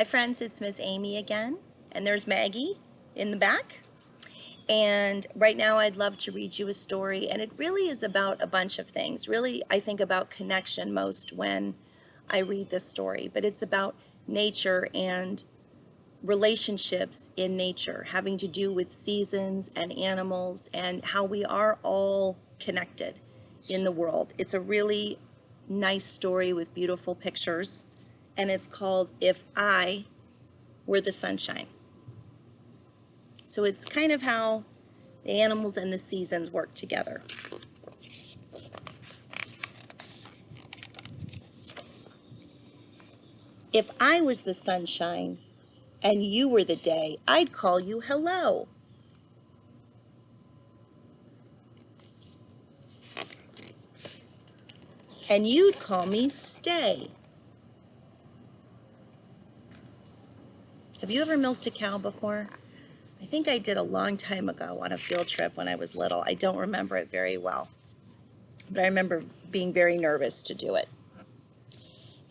Hi friends, it's Miss Amy again, and there's Maggie in the back. And right now I'd love to read you a story, and it really is about a bunch of things. Really, I think about connection most when I read this story, but it's about nature and relationships in nature, having to do with seasons and animals and how we are all connected in the world. It's a really nice story with beautiful pictures, and it's called If I Were the Sunshine. So it's kind of how the animals and the seasons work together. If I was the sunshine and you were the day, I'd call you hello. And you'd call me stay. Have you ever milked a cow before? I think I did a long time ago on a field trip when I was little. I don't remember it very well, but I remember being very nervous to do it.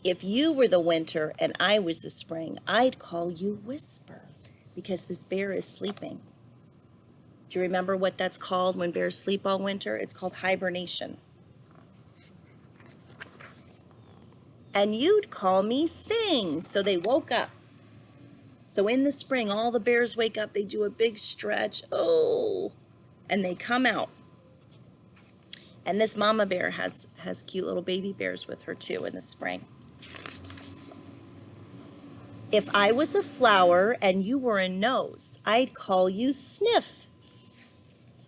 If you were the winter and I was the spring, I'd call you Whisper, because this bear is sleeping. Do you remember what that's called when bears sleep all winter? It's called hibernation. And you'd call me Sing, so they woke up. So in the spring, all the bears wake up, they do a big stretch, and they come out. And this mama bear has cute little baby bears with her too in the spring. If I was a flower and you were a nose, I'd call you Sniff.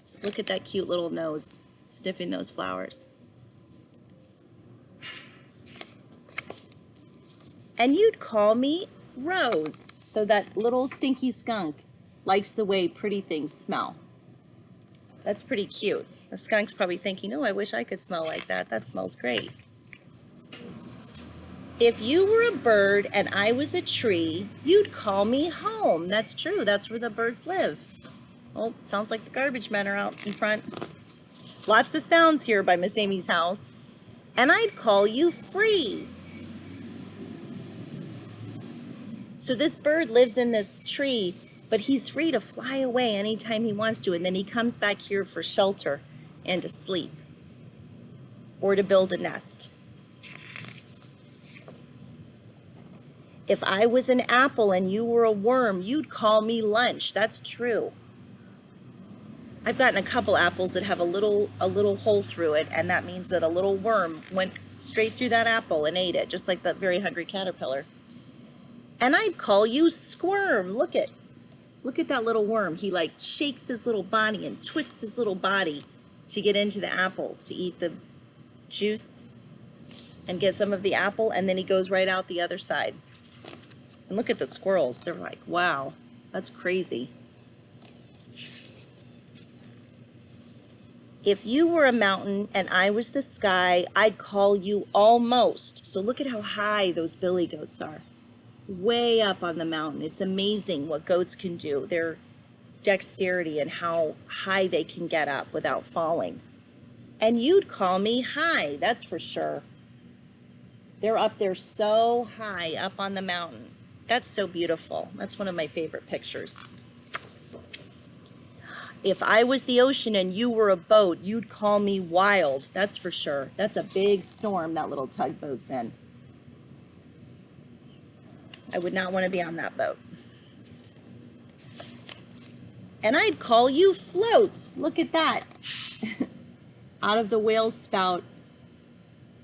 So look at that cute little nose, sniffing those flowers. And you'd call me Rose, so that little stinky skunk likes the way pretty things smell. That's pretty cute. The skunk's probably thinking, oh, I wish I could smell like that. That smells great. If you were a bird and I was a tree, you'd call me Home. That's true. That's where the birds live. Oh, sounds like the garbage men are out in front. Lots of sounds here by Miss Amy's house. And I'd call you Free. So this bird lives in this tree, but he's free to fly away anytime he wants to, and then he comes back here for shelter and to sleep or to build a nest. If I was an apple and you were a worm, you'd call me Lunch. That's true. I've gotten a couple apples that have a little hole through it, and that means that a little worm went straight through that apple and ate it, just like that very hungry caterpillar. And I'd call you Squirm. Look at that little worm. He like shakes his little body and twists his little body to get into the apple, to eat the juice and get some of the apple, and then he goes right out the other side. And look at the squirrels. They're like, wow, that's crazy. If you were a mountain and I was the sky, I'd call you Almost. So look at how high those billy goats are. Way up on the mountain. It's amazing what goats can do. Their dexterity and how high they can get up without falling. And you'd call me High, that's for sure. They're up there so high up on the mountain. That's so beautiful. That's one of my favorite pictures. If I was the ocean and you were a boat, you'd call me Wild, that's for sure. That's a big storm that little tugboat's in. I would not want to be on that boat. And I'd call you Float. Look at that. Out of the whale's spout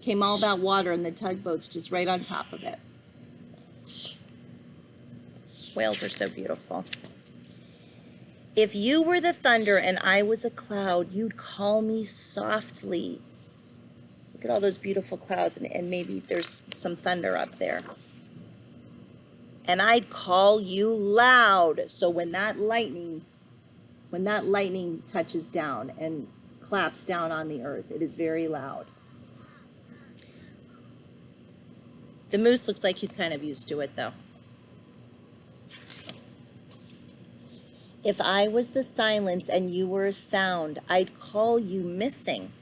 came all that water, and the tugboat's just right on top of it. Whales are so beautiful. If you were the thunder and I was a cloud, you'd call me Softly. Look at all those beautiful clouds, and maybe there's some thunder up there. And I'd call you Loud. So when that lightning touches down and claps down on the earth, it is very loud. The moose looks like he's kind of used to it though. If I was the silence and you were a sound, I'd call you Missing.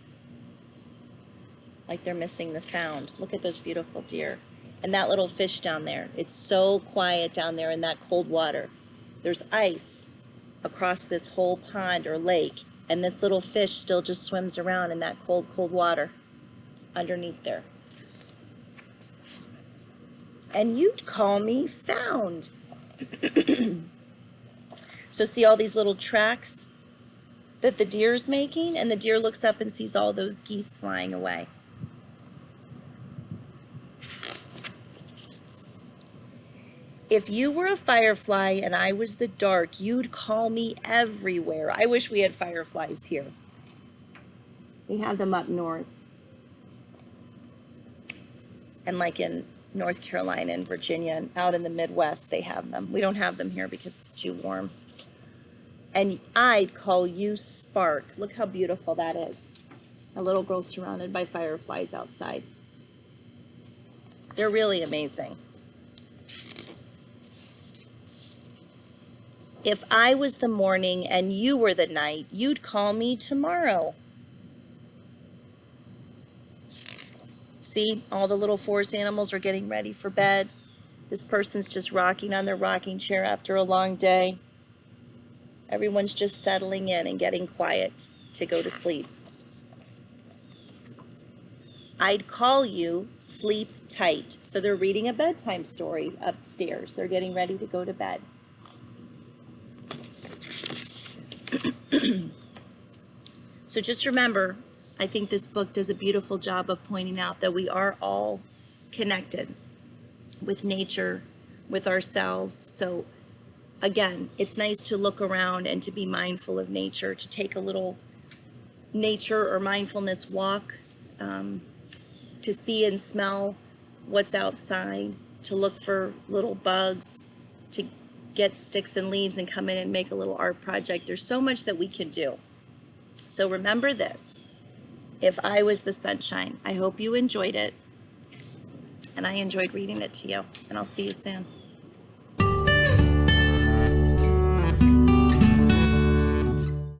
Like they're missing the sound. Look at those beautiful deer. And that little fish down there, it's so quiet down there in that cold water. There's ice across this whole pond or lake, and this little fish still just swims around in that cold, cold water underneath there. And you'd call me found. So see all these little tracks that the deer's making, and the deer looks up and sees all those geese flying away. If you were a firefly and I was the dark, you'd call me everywhere. I wish we had fireflies here. We have them up north. And like in North Carolina and Virginia and out in the Midwest, they have them. We don't have them here because it's too warm. And I'd call you Spark. Look how beautiful that is. A little girl surrounded by fireflies outside. They're really amazing. If I was the morning and you were the night, you'd call me tomorrow. See, all the little forest animals are getting ready for bed. This person's just rocking on their rocking chair after a long day. Everyone's just settling in and getting quiet to go to sleep. I'd call you sleep tight. So they're reading a bedtime story upstairs. They're getting ready to go to bed. So just remember, I think this book does a beautiful job of pointing out that we are all connected with nature, with ourselves. So again, it's nice to look around and to be mindful of nature, to take a little nature or mindfulness walk, to see and smell what's outside, to look for little bugs, to get sticks and leaves and come in and make a little art project. There's so much that we can do. So remember this. If I was the sunshine, I hope you enjoyed it. And I enjoyed reading it to you. And I'll see you soon.